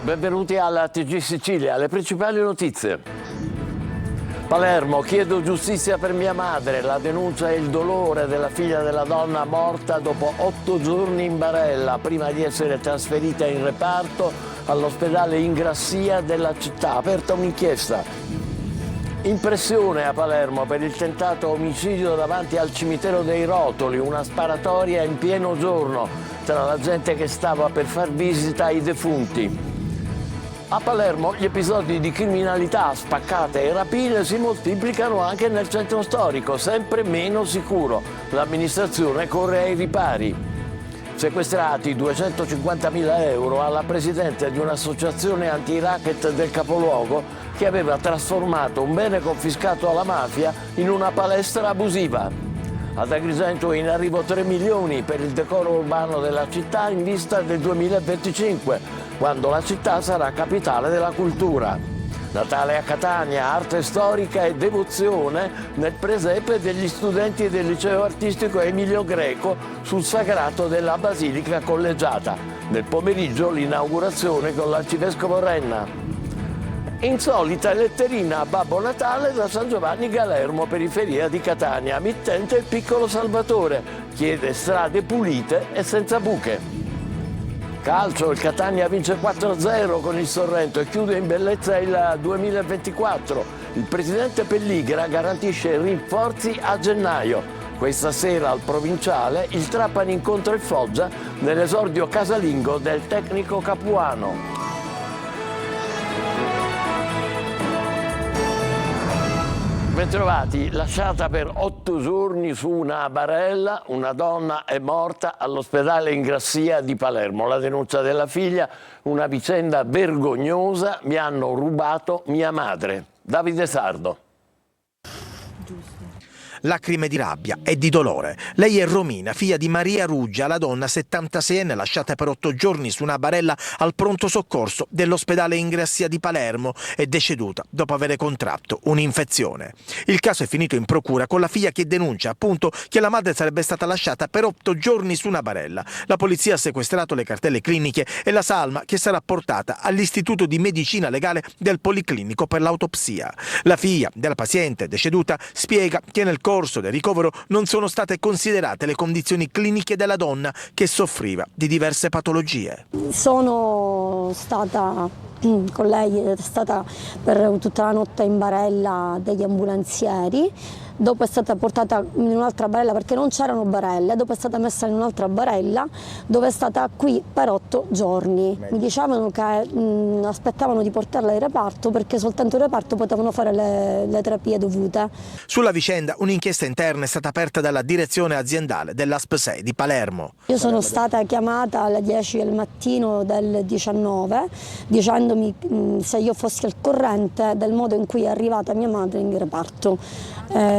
Benvenuti alla TG Sicilia, le principali notizie. Palermo, chiedo giustizia per mia madre, la denuncia e il dolore della figlia della donna morta dopo 8 giorni in barella, prima di essere trasferita in reparto all'ospedale Ingrassia della città. Aperta un'inchiesta. Impressione a Palermo per il tentato omicidio davanti al cimitero dei Rotoli, una sparatoria in pieno giorno tra la gente che stava per far visita ai defunti. A Palermo gli episodi di criminalità, spaccate e rapine si moltiplicano anche nel centro storico, sempre meno sicuro. L'amministrazione corre ai ripari. Sequestrati 250.000 euro alla presidente di un'associazione anti-racket del capoluogo che aveva trasformato un bene confiscato alla mafia in una palestra abusiva. Ad Agrigento in arrivo 3 milioni per il decoro urbano della città in vista del 2025, quando la città sarà capitale della cultura. Natale a Catania, arte storica e devozione nel presepe degli studenti del liceo artistico Emilio Greco sul sagrato della Basilica Collegiata. Nel pomeriggio l'inaugurazione con l'arcivescovo Renna. Insolita letterina a Babbo Natale da San Giovanni Galermo, periferia di Catania. Mittente il piccolo Salvatore, chiede strade pulite e senza buche. Calcio, il Catania vince 4-0 con il Sorrento e chiude in bellezza il 2024. Il presidente Pelligra garantisce rinforzi a gennaio. Questa sera al Provinciale il Trapani incontra il Foggia nell'esordio casalingo del tecnico capuano. Bentrovati, lasciata per 8 giorni su una barella, una donna è morta all'ospedale Ingrassia di Palermo. La denuncia della figlia, una vicenda vergognosa, mi hanno rubato mia madre. Davide Sardo. Lacrime di rabbia e di dolore. Lei è Romina, figlia di Maria Ruggia, la donna 76enne lasciata per 8 giorni su una barella al pronto soccorso dell'ospedale Ingrassia di Palermo e deceduta dopo aver contratto un'infezione. Il caso è finito in procura con la figlia che denuncia appunto che la madre sarebbe stata lasciata per 8 giorni su una barella. La polizia ha sequestrato le cartelle cliniche e la salma che sarà portata all'Istituto di Medicina Legale del Policlinico per l'autopsia. La figlia della paziente deceduta spiega che nel corso del ricovero non sono state considerate le condizioni cliniche della donna che soffriva di diverse patologie. Sono stata con lei, è stata per tutta la notte in barella degli ambulanzieri. Dopo è stata portata in un'altra barella perché non c'erano barelle, dopo è stata messa in un'altra barella dove è stata qui per 8 giorni. Mi dicevano che aspettavano di portarla in reparto perché soltanto in reparto potevano fare le terapie dovute. Sulla vicenda un'inchiesta interna è stata aperta dalla direzione aziendale dell'ASP6 di Palermo. Io sono stata chiamata alle 10 del mattino del 19 dicendomi se io fossi al corrente del modo in cui è arrivata mia madre in reparto.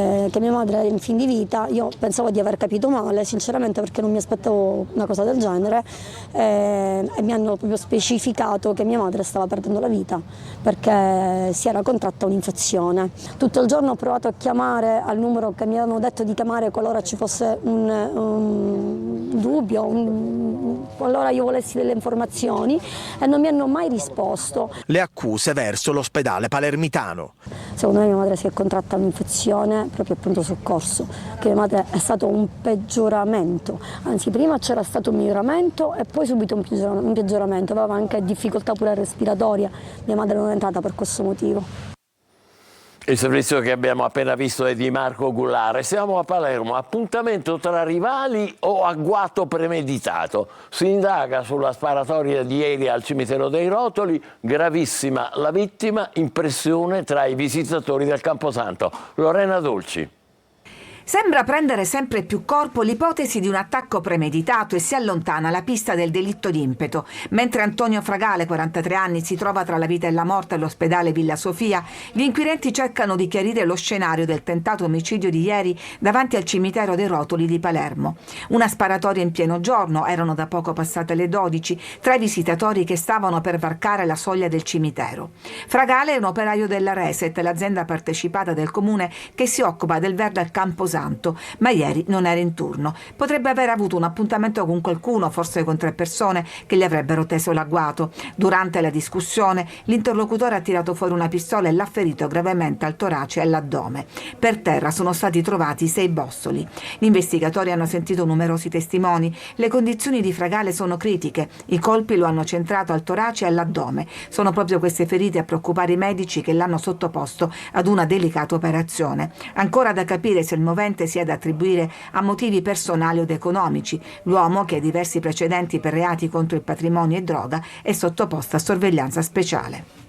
Che mia madre era in fin di vita. Io pensavo di aver capito male sinceramente perché non mi aspettavo una cosa del genere e mi hanno proprio specificato che mia madre stava perdendo la vita perché si era contratta un'infezione. Tutto il giorno ho provato a chiamare al numero che mi avevano detto di chiamare qualora ci fosse un dubbio, qualora io volessi delle informazioni e non mi hanno mai risposto. Le accuse verso l'ospedale palermitano. Secondo me mia madre si è contratta un'infezione proprio al pronto soccorso, che mia madre è stato un peggioramento, anzi prima c'era stato un miglioramento e poi subito un peggioramento, aveva anche difficoltà pure respiratoria, mia madre non è entrata per questo motivo. Il servizio che abbiamo appena visto è di Marco Gulare. Siamo a Palermo, appuntamento tra rivali o agguato premeditato? Si indaga sulla sparatoria di ieri al cimitero dei Rotoli, gravissima la vittima, impressione tra i visitatori del Camposanto. Lorena Dolci. Sembra prendere sempre più corpo l'ipotesi di un attacco premeditato e si allontana la pista del delitto d'impeto. Mentre Antonio Fragale, 43 anni, si trova tra la vita e la morte all'ospedale Villa Sofia, gli inquirenti cercano di chiarire lo scenario del tentato omicidio di ieri davanti al cimitero dei Rotoli di Palermo. Una sparatoria in pieno giorno, erano da poco passate le 12, tra i visitatori che stavano per varcare la soglia del cimitero. Fragale è un operaio della Reset, l'azienda partecipata del comune che si occupa del verde al Camposanto. Camposanto, ma ieri non era in turno. Potrebbe aver avuto un appuntamento con qualcuno, forse con 3 persone, che gli avrebbero teso l'agguato. Durante la discussione, l'interlocutore ha tirato fuori una pistola e l'ha ferito gravemente al torace e all'addome. Per terra sono stati trovati 6 bossoli. Gli investigatori hanno sentito numerosi testimoni. Le condizioni di Fragale sono critiche. I colpi lo hanno centrato al torace e all'addome. Sono proprio queste ferite a preoccupare i medici che l'hanno sottoposto ad una delicata operazione. Ancora da capire se il movente sia da attribuire a motivi personali o economici. L'uomo, che ha diversi precedenti per reati contro il patrimonio e droga, è sottoposto a sorveglianza speciale.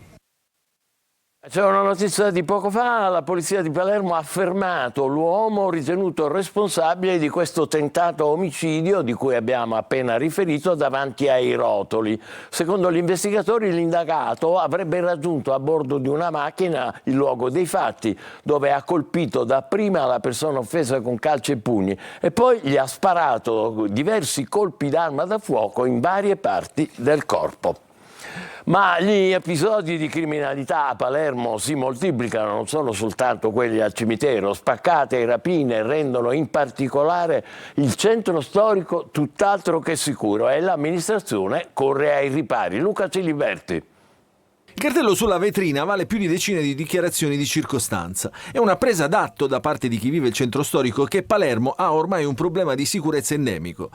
C'è una notizia di poco fa: la polizia di Palermo ha fermato l'uomo ritenuto responsabile di questo tentato omicidio di cui abbiamo appena riferito davanti ai rotoli. Secondo gli investigatori, l'indagato avrebbe raggiunto a bordo di una macchina il luogo dei fatti, dove ha colpito dapprima la persona offesa con calci e pugni e poi gli ha sparato diversi colpi d'arma da fuoco in varie parti del corpo. Ma gli episodi di criminalità a Palermo si moltiplicano, non sono soltanto quelli al cimitero. Spaccate e rapine rendono in particolare il centro storico tutt'altro che sicuro e l'amministrazione corre ai ripari. Luca Ciliberti. Il cartello sulla vetrina vale più di decine di dichiarazioni di circostanza. È una presa d'atto da parte di chi vive il centro storico che Palermo ha ormai un problema di sicurezza endemico.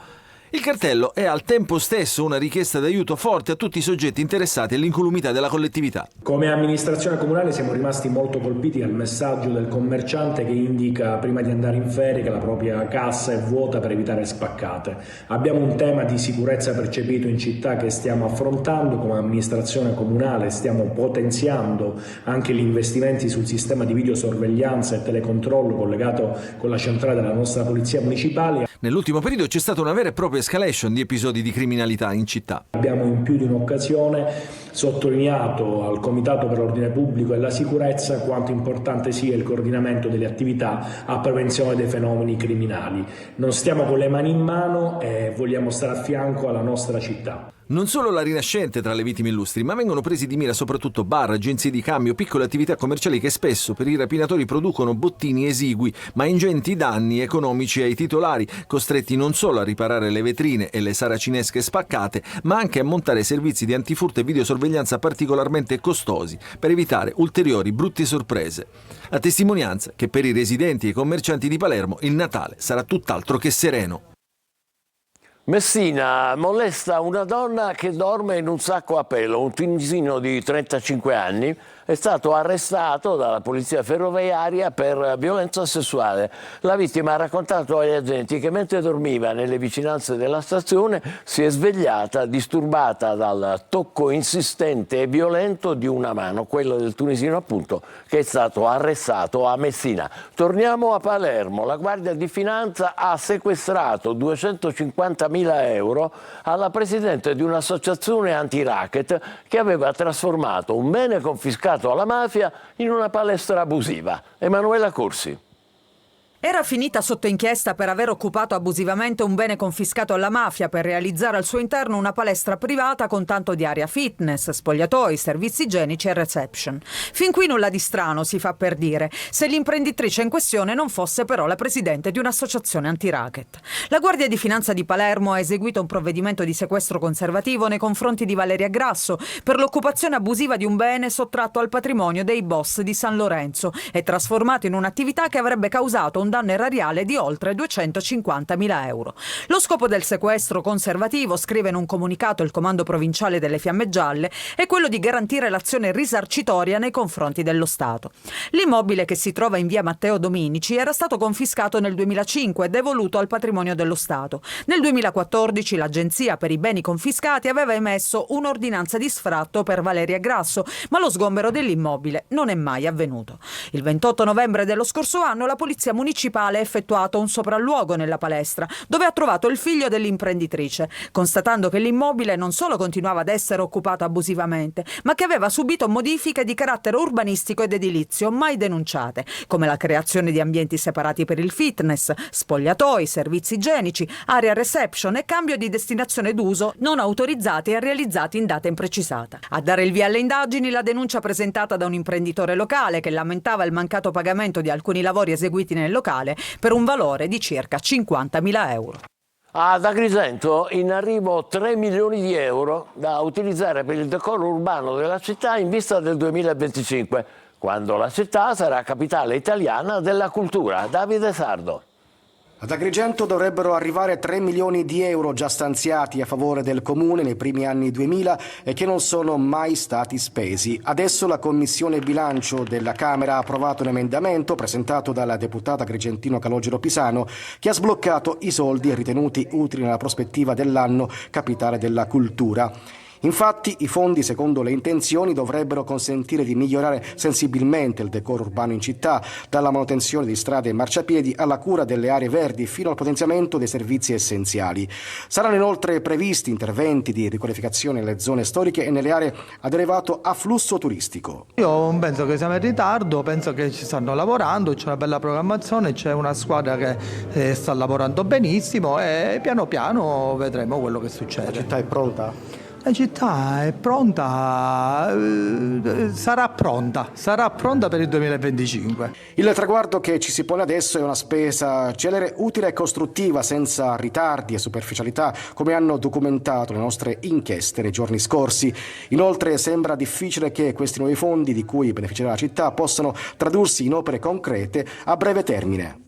Il cartello è al tempo stesso una richiesta d'aiuto forte a tutti i soggetti interessati all'incolumità della collettività. Come amministrazione comunale siamo rimasti molto colpiti dal messaggio del commerciante che indica prima di andare in ferie che la propria cassa è vuota per evitare spaccate. Abbiamo un tema di sicurezza percepito in città che stiamo affrontando come amministrazione comunale, stiamo potenziando anche gli investimenti sul sistema di videosorveglianza e telecontrollo collegato con la centrale della nostra polizia municipale. Nell'ultimo periodo c'è stata una vera e propria escalation di episodi di criminalità in città. Abbiamo in più di un'occasione sottolineato al Comitato per l'Ordine Pubblico e la Sicurezza quanto importante sia il coordinamento delle attività a prevenzione dei fenomeni criminali. Non stiamo con le mani in mano e vogliamo stare a fianco alla nostra città. Non solo la Rinascente tra le vittime illustri, ma vengono presi di mira soprattutto bar, agenzie di cambio, piccole attività commerciali che spesso per i rapinatori producono bottini esigui, ma ingenti danni economici ai titolari, costretti non solo a riparare le vetrine e le saracinesche spaccate, ma anche a montare servizi di antifurto e videosorveglianza particolarmente costosi per evitare ulteriori brutte sorprese. A testimonianza che per i residenti e i commercianti di Palermo il Natale sarà tutt'altro che sereno. Messina molesta una donna che dorme in un sacco a pelo. Un tunisino di 35 anni è stato arrestato dalla polizia ferroviaria per violenza sessuale. La vittima ha raccontato agli agenti che mentre dormiva nelle vicinanze della stazione si è svegliata disturbata dal tocco insistente e violento di una mano, quello del tunisino appunto, che è stato arrestato a Messina. Torniamo a Palermo. La Guardia di Finanza ha sequestrato 250.000 euro alla presidente di un'associazione anti-racket che aveva trasformato un bene confiscato alla mafia in una palestra abusiva. Emanuela Corsi. Era finita sotto inchiesta per aver occupato abusivamente un bene confiscato alla mafia per realizzare al suo interno una palestra privata con tanto di area fitness, spogliatoi, servizi igienici e reception. Fin qui nulla di strano, si fa per dire, se l'imprenditrice in questione non fosse però la presidente di un'associazione anti-racket. La Guardia di Finanza di Palermo ha eseguito un provvedimento di sequestro conservativo nei confronti di Valeria Grasso per l'occupazione abusiva di un bene sottratto al patrimonio dei boss di San Lorenzo e trasformato in un'attività che avrebbe causato un danno erariale di oltre 250.000 euro. Lo scopo del sequestro conservativo, scrive in un comunicato il Comando Provinciale delle Fiamme Gialle, è quello di garantire l'azione risarcitoria nei confronti dello Stato. L'immobile, che si trova in via Matteo Dominici, era stato confiscato nel 2005 e devoluto al patrimonio dello Stato. Nel 2014 l'Agenzia per i beni confiscati aveva emesso un'ordinanza di sfratto per Valeria Grasso, ma lo sgombero dell'immobile non è mai avvenuto. Il 28 novembre dello scorso anno la Polizia Municipale ha effettuato un sopralluogo nella palestra, dove ha trovato il figlio dell'imprenditrice, constatando che l'immobile non solo continuava ad essere occupato abusivamente, ma che aveva subito modifiche di carattere urbanistico ed edilizio mai denunciate, come la creazione di ambienti separati per il fitness, spogliatoi, servizi igienici, area reception e cambio di destinazione d'uso non autorizzati e realizzati in data imprecisata. A dare il via alle indagini la denuncia presentata da un imprenditore locale che lamentava il mancato pagamento di alcuni lavori eseguiti nel locale locale per un valore di circa 50.000 euro. Ad Agrigento in arrivo 3 milioni di euro da utilizzare per il decoro urbano della città in vista del 2025, quando la città sarà capitale italiana della cultura. Davide Sardo. Ad Agrigento dovrebbero arrivare 3 milioni di euro già stanziati a favore del Comune nei primi anni 2000 e che non sono mai stati spesi. Adesso la Commissione Bilancio della Camera ha approvato un emendamento presentato dalla deputata agrigentino Calogero Pisano che ha sbloccato i soldi ritenuti utili nella prospettiva dell'anno capitale della cultura. Infatti i fondi, secondo le intenzioni, dovrebbero consentire di migliorare sensibilmente il decoro urbano in città, dalla manutenzione di strade e marciapiedi alla cura delle aree verdi fino al potenziamento dei servizi essenziali. Saranno inoltre previsti interventi di riqualificazione nelle zone storiche e nelle aree ad elevato afflusso turistico. Io penso che siamo in ritardo, penso che ci stanno lavorando, c'è una bella programmazione, c'è una squadra che sta lavorando benissimo e piano piano vedremo quello che succede. La città è pronta? La città è pronta, sarà pronta per il 2025. Il traguardo che ci si pone adesso è una spesa celere, utile e costruttiva, senza ritardi e superficialità, come hanno documentato le nostre inchieste nei giorni scorsi. Inoltre sembra difficile che questi nuovi fondi, di cui beneficerà la città, possano tradursi in opere concrete a breve termine.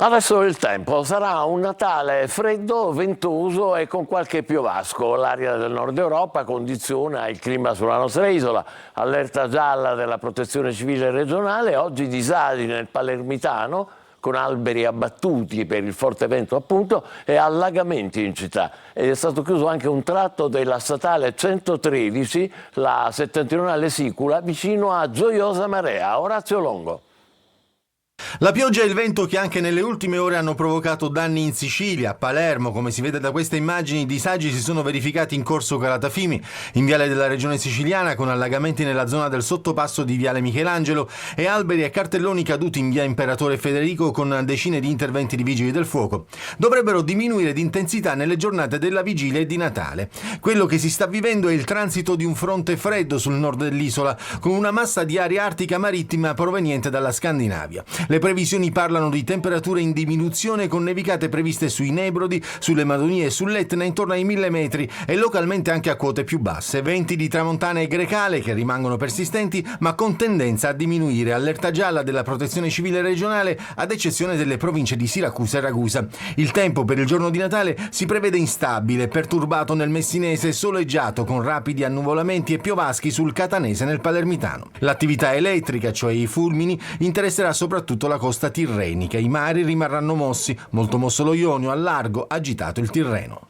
Adesso il tempo, sarà un Natale freddo, ventoso e con qualche piovasco. L'aria del nord Europa condiziona il clima sulla nostra isola. Allerta gialla della Protezione Civile regionale, oggi disagi nel Palermitano, con alberi abbattuti per il forte vento appunto e allagamenti in città. Ed è stato chiuso anche un tratto della statale 113, la settentrionale Sicula, vicino a Gioiosa Marea. Orazio Longo. La pioggia e il vento che anche nelle ultime ore hanno provocato danni in Sicilia. A Palermo, come si vede da queste immagini, i disagi si sono verificati in corso Calatafimi, in viale della regione siciliana, con allagamenti nella zona del sottopasso di viale Michelangelo e alberi e cartelloni caduti in via Imperatore Federico, con decine di interventi di vigili del fuoco. Dovrebbero diminuire di intensità nelle giornate della vigilia e di Natale. Quello che si sta vivendo è il transito di un fronte freddo sul nord dell'isola, con una massa di aria artica marittima proveniente dalla Scandinavia. Le previsioni parlano di temperature in diminuzione, con nevicate previste sui Nebrodi, sulle Madonie e sull'Etna intorno ai 1000 metri e localmente anche a quote più basse. Venti di tramontana e grecale che rimangono persistenti ma con tendenza a diminuire. Allerta gialla della Protezione Civile regionale, ad eccezione delle province di Siracusa e Ragusa. Il tempo per il giorno di Natale si prevede instabile, perturbato nel Messinese e soleggiato, con rapidi annuvolamenti e piovaschi sul Catanese e nel Palermitano. L'attività elettrica, cioè i fulmini, interesserà soprattutto la costa tirrenica. I mari rimarranno mossi, molto mosso lo Ionio, al largo agitato il Tirreno.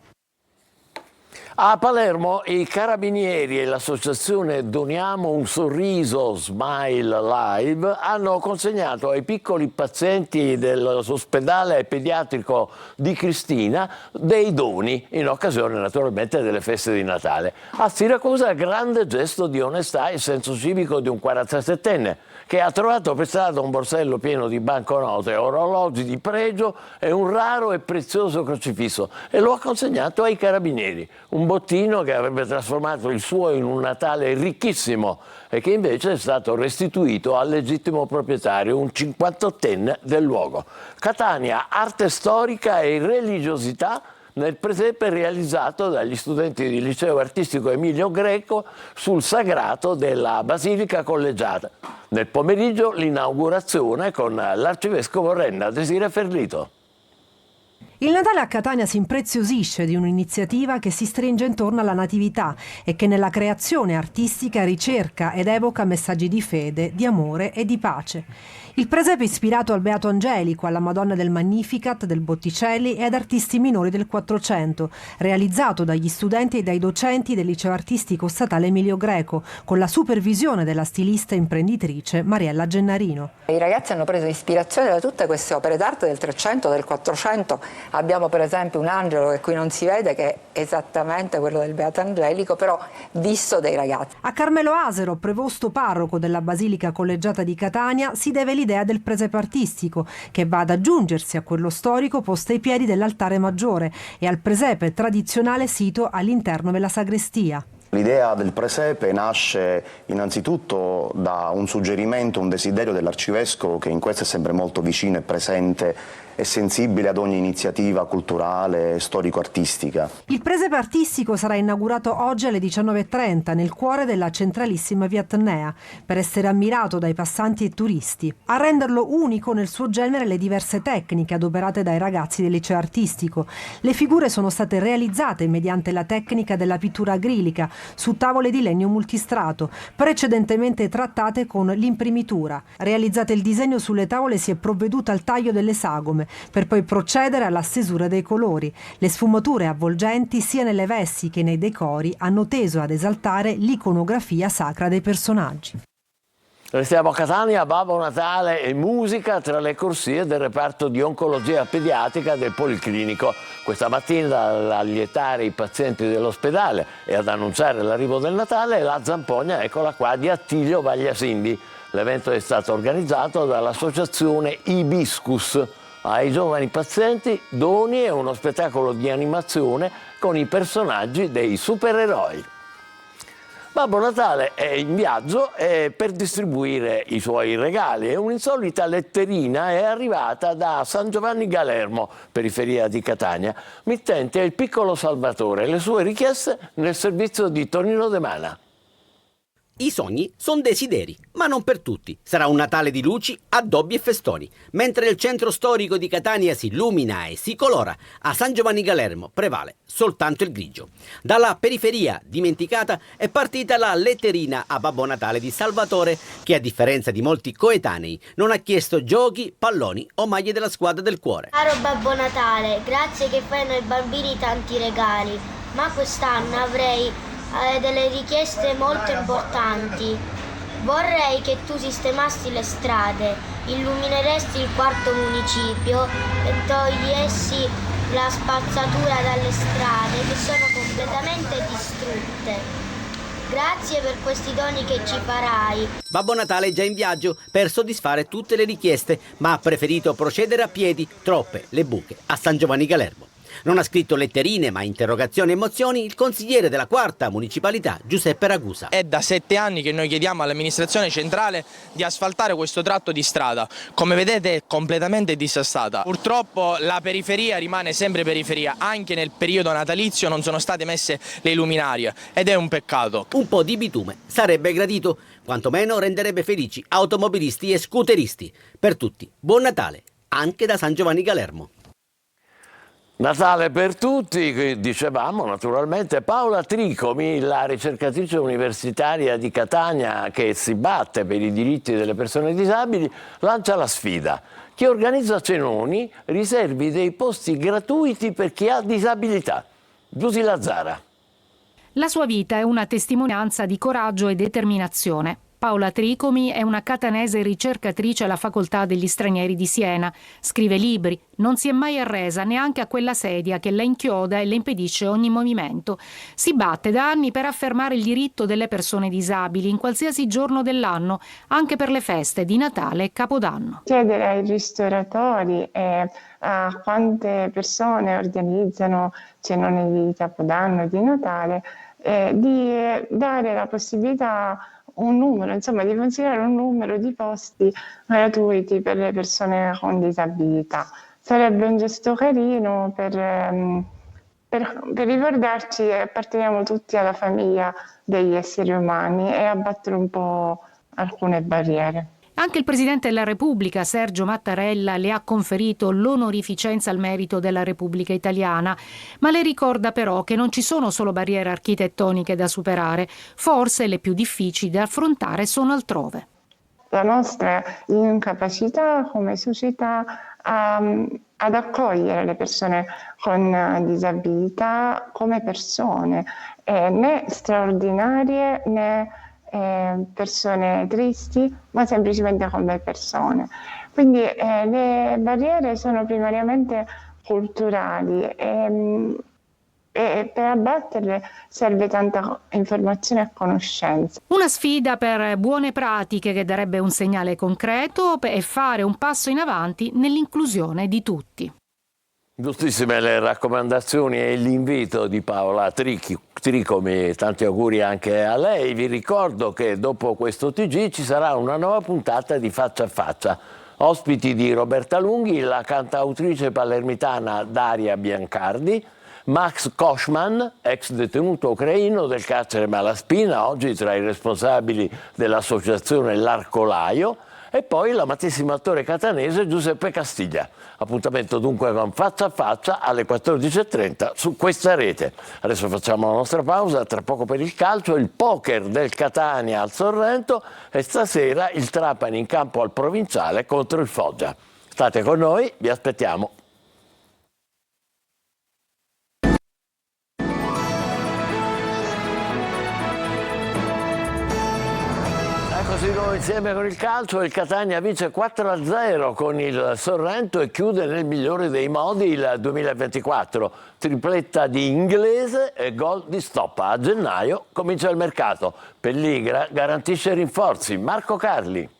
A Palermo i carabinieri e l'associazione Doniamo un sorriso Smile Live hanno consegnato ai piccoli pazienti dell'ospedale pediatrico di Cristina dei doni in occasione naturalmente delle feste di Natale. A Siracusa grande gesto di onestà e senso civico di un 47enne che ha trovato per strada un borsello pieno di banconote, orologi di pregio e un raro e prezioso crocifisso e lo ha consegnato ai carabinieri. Un bottino che avrebbe trasformato il suo in un Natale ricchissimo e che invece è stato restituito al legittimo proprietario, un 58enne del luogo. Catania, arte storica e religiosità nel presepe realizzato dagli studenti del liceo artistico Emilio Greco sul sagrato della Basilica Collegiata. Nel pomeriggio l'inaugurazione con l'arcivescovo Renna Desire Ferlito. Il Natale a Catania si impreziosisce di un'iniziativa che si stringe intorno alla Natività e che nella creazione artistica ricerca ed evoca messaggi di fede, di amore e di pace. Il presepe ispirato al Beato Angelico, alla Madonna del Magnificat, del Botticelli e ad artisti minori del Quattrocento, realizzato dagli studenti e dai docenti del liceo artistico statale Emilio Greco, con la supervisione della stilista imprenditrice Mariella Gennarino. I ragazzi hanno preso ispirazione da tutte queste opere d'arte del 300, del 400. Abbiamo per esempio un angelo che qui non si vede, che è esattamente quello del Beato Angelico, però visto dai ragazzi. A Carmelo Asero, prevosto parroco della Basilica Collegiata di Catania, si deve l'idea del presepe artistico, che va ad aggiungersi a quello storico posto ai piedi dell'altare maggiore e al presepe tradizionale sito all'interno della sagrestia. L'idea del presepe nasce innanzitutto da un suggerimento, un desiderio dell'arcivescovo, che in questo è sempre molto vicino e presente e sensibile ad ogni iniziativa culturale e storico-artistica. Il presepe artistico sarà inaugurato oggi alle 19:30 nel cuore della centralissima via Atnea, per essere ammirato dai passanti e turisti. A renderlo unico nel suo genere le diverse tecniche adoperate dai ragazzi del liceo artistico. Le figure sono state realizzate mediante la tecnica della pittura acrilica su tavole di legno multistrato, precedentemente trattate con l'imprimitura. Realizzate il disegno sulle tavole, si è provveduto al taglio delle sagome, per poi procedere alla stesura dei colori. Le sfumature avvolgenti sia nelle vesti che nei decori hanno teso ad esaltare l'iconografia sacra dei personaggi. Restiamo a Catania, Babbo Natale e musica tra le corsie del reparto di oncologia pediatrica del Policlinico. Questa mattina ad allietare i pazienti dell'ospedale e ad annunciare l'arrivo del Natale la zampogna, eccola qua, di Attilio Vagliasindi. L'evento è stato organizzato dall'associazione Ibiscus. Ai giovani pazienti doni e uno spettacolo di animazione con i personaggi dei supereroi. Babbo Natale è in viaggio per distribuire i suoi regali e un'insolita letterina è arrivata da San Giovanni Galermo, periferia di Catania. Mittente è il piccolo Salvatore, le sue richieste nel servizio di Tonino De Mana. I sogni sono desideri, ma non per tutti. Sarà un Natale di luci, addobbi e festoni. Mentre il centro storico di Catania si illumina e si colora, a San Giovanni Galermo prevale soltanto il grigio. Dalla periferia dimenticata è partita la letterina a Babbo Natale di Salvatore, che a differenza di molti coetanei non ha chiesto giochi, palloni o maglie della squadra del cuore. Caro Babbo Natale, grazie che fai ai bambini tanti regali, ma quest'anno avrei delle richieste molto importanti. Vorrei che tu sistemassi le strade, illumineresti il quarto municipio e togliessi la spazzatura dalle strade che sono completamente distrutte. Grazie per questi doni che ci farai. Babbo Natale è già in viaggio per soddisfare tutte le richieste, ma ha preferito procedere a piedi, troppe le buche a San Giovanni Galermo. Non ha scritto letterine, ma interrogazioni e mozioni il consigliere della quarta municipalità, Giuseppe Ragusa. È da 7 anni che noi chiediamo all'amministrazione centrale di asfaltare questo tratto di strada. Come vedete è completamente disastata. Purtroppo la periferia rimane sempre periferia, anche nel periodo natalizio non sono state messe le luminarie ed è un peccato. Un po' di bitume sarebbe gradito, quantomeno renderebbe felici automobilisti e scooteristi. Per tutti, buon Natale, anche da San Giovanni Galermo. Natale per tutti, dicevamo naturalmente. Paola Tricomi, la ricercatrice universitaria di Catania che si batte per i diritti delle persone disabili, lancia la sfida. Chi organizza cenoni riservi dei posti gratuiti per chi ha disabilità. Giusy Lazzara. La sua vita è una testimonianza di coraggio e determinazione. Paola Tricomi è una catanese ricercatrice alla Facoltà degli Stranieri di Siena. Scrive libri, non si è mai arresa neanche a quella sedia che la inchioda e le impedisce ogni movimento. Si batte da anni per affermare il diritto delle persone disabili in qualsiasi giorno dell'anno, anche per le feste di Natale e Capodanno. Chiedere ai ristoratori e a quante persone organizzano cenoni di Capodanno e di Natale di dare la possibilità un numero, insomma di considerare un numero di posti gratuiti per le persone con disabilità. Sarebbe un gesto carino per ricordarci che apparteniamo tutti alla famiglia degli esseri umani e abbattere un po' alcune barriere. Anche il Presidente della Repubblica, Sergio Mattarella, le ha conferito l'onorificenza al merito della Repubblica Italiana, ma le ricorda però che non ci sono solo barriere architettoniche da superare, forse le più difficili da affrontare sono altrove. La nostra incapacità come società ad accogliere le persone con disabilità come persone, né straordinarie né persone tristi, ma semplicemente come persone. Quindi le barriere sono primariamente culturali e per abbatterle serve tanta informazione e conoscenza. Una sfida per buone pratiche che darebbe un segnale concreto e fare un passo in avanti nell'inclusione di tutti. Giustissime le raccomandazioni e l'invito di Paola Tricomi, tanti auguri anche a lei. Vi ricordo che dopo questo TG ci sarà una nuova puntata di Faccia a Faccia. Ospiti di Roberta Lunghi, la cantautrice palermitana Daria Biancardi, Max Koshman, ex detenuto ucraino del carcere Malaspina, oggi tra i responsabili dell'associazione L'Arcolaio, e poi l'amatissimo attore catanese Giuseppe Castiglia. Appuntamento dunque con Faccia a Faccia alle 14.30 su questa rete. Adesso facciamo la nostra pausa, tra poco per il calcio, il poker del Catania al Sorrento e stasera il Trapani in campo al Provinciale contro il Foggia. State con noi, vi aspettiamo. Così noi insieme con il calcio, il Catania vince 4-0 con il Sorrento e chiude nel migliore dei modi il 2024. Tripletta di Inglese e gol di Stoppa. A gennaio comincia il mercato. Pelligra garantisce rinforzi. Marco Carli.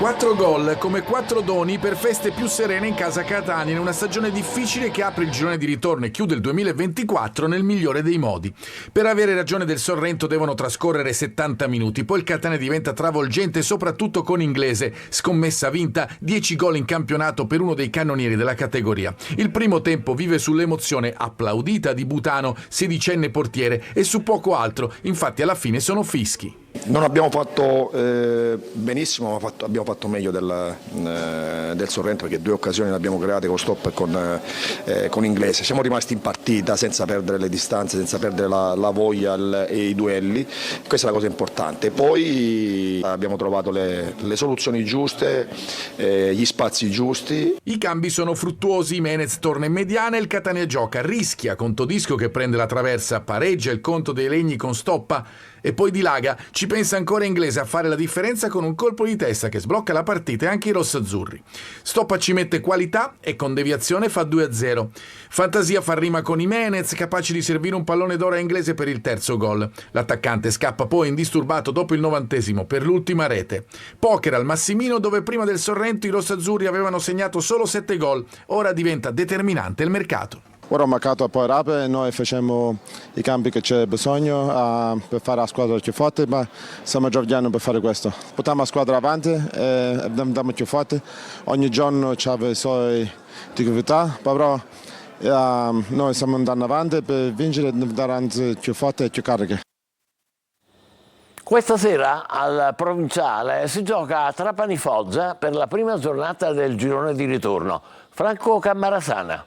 4 gol come 4 doni per feste più serene in casa Catania in una stagione difficile che apre il girone di ritorno e chiude il 2024 nel migliore dei modi. Per avere ragione del Sorrento devono trascorrere 70 minuti, poi il Catania diventa travolgente soprattutto con Inglese, scommessa vinta, 10 gol in campionato per uno dei cannonieri della categoria. Il primo tempo vive sull'emozione applaudita di Butano, sedicenne portiere, e su poco altro, infatti alla fine sono fischi. Non abbiamo fatto benissimo, ma abbiamo fatto meglio del Sorrento, perché 2 occasioni le abbiamo create con Stop e con Inglese. Siamo rimasti in partita senza perdere le distanze, senza perdere la voglia e i duelli. Questa è la cosa importante. Poi abbiamo trovato le soluzioni giuste, gli spazi giusti. I cambi sono fruttuosi, Menez torna in mediana e il Catania gioca, rischia con Todisco che prende la traversa, pareggia il conto dei Legni con Stoppa e poi dilaga. Ci pensa ancora Inglese a fare la differenza con un colpo di testa che sblocca la partita e anche i rossazzurri. Stoppa ci mette qualità e con deviazione fa 2-0. Fantasia fa rima con Jimenez, capaci di servire un pallone d'oro a Inglese per il terzo gol. L'attaccante scappa poi indisturbato dopo il 90° per l'ultima rete. Poker al Massimino, dove prima del Sorrento i rossazzurri avevano segnato solo 7 gol. Ora diventa determinante il mercato. Ora il mercato poi rapido e noi facciamo i cambi che c'è bisogno per fare la squadra più forte, ma stiamo giocando per fare questo. Portiamo la squadra avanti e andiamo più forte. Ogni giorno c'è le sue difficoltà, però noi stiamo andando avanti per vincere e diventare più forti e più carichi. Questa sera al Provinciale si gioca a Trapani Foggia per la prima giornata del girone di ritorno. Franco Cammarasana.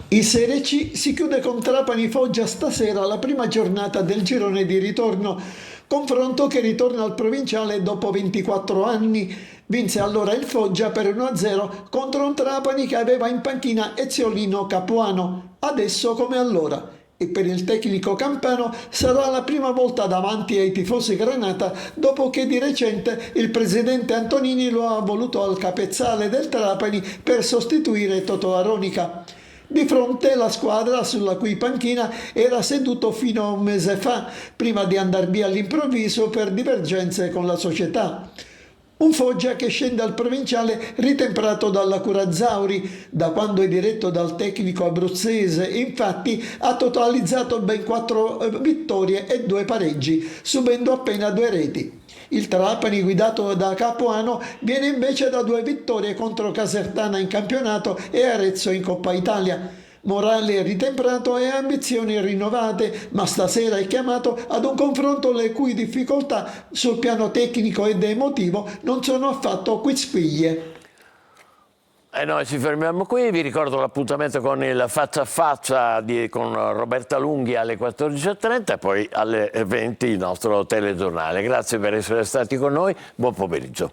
Il Serie C si chiude con Trapani Foggia stasera, la prima giornata del girone di ritorno. Confronto che ritorna al Provinciale dopo 24 anni. Vinse allora il Foggia per 1-0 contro un Trapani che aveva in panchina Eziolino Capuano. Adesso come allora. E per il tecnico campano sarà la prima volta davanti ai tifosi granata dopo che di recente il presidente Antonini lo ha voluto al capezzale del Trapani per sostituire Totò Aronica. Di fronte la squadra sulla cui panchina era seduto fino a un mese fa, prima di andar via all'improvviso per divergenze con la società. Un Foggia che scende al Provinciale ritemprato dalla Curazzauri, da quando è diretto dal tecnico abruzzese, infatti ha totalizzato ben 4 vittorie e 2 pareggi, subendo appena 2 reti. Il Trapani, guidato da Capuano, viene invece da 2 vittorie contro Casertana in campionato e Arezzo in Coppa Italia. Morale ritemprato e ambizioni rinnovate, ma stasera è chiamato ad un confronto le cui difficoltà sul piano tecnico ed emotivo non sono affatto quisquiglie. E noi ci fermiamo qui, vi ricordo l'appuntamento con il Faccia a Faccia con Roberta Lunghi alle 14.30 e poi alle 20 il nostro telegiornale. Grazie per essere stati con noi, buon pomeriggio.